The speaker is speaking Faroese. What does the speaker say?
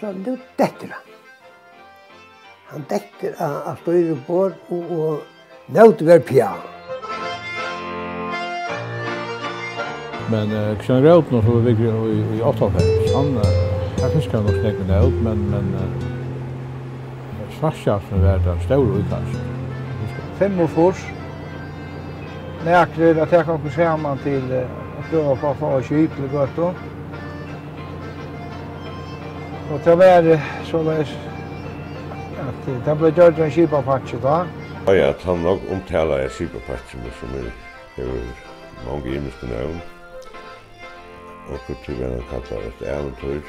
så nu detter han. Han detter av styrebord og nødt ved piano. Men generellt nog så vi i 88. Han fiskar nog snägt med ut men svartskjaften var den stora utkanten. 45. Näkre att jag kan samman till att pröva på att få skip till gatan. Och det var så att det blev gjort en skipapatch då. Ja, att han nog omtalar skipapatchen som är många imiska namn. Och kulturen kallar det äventyr.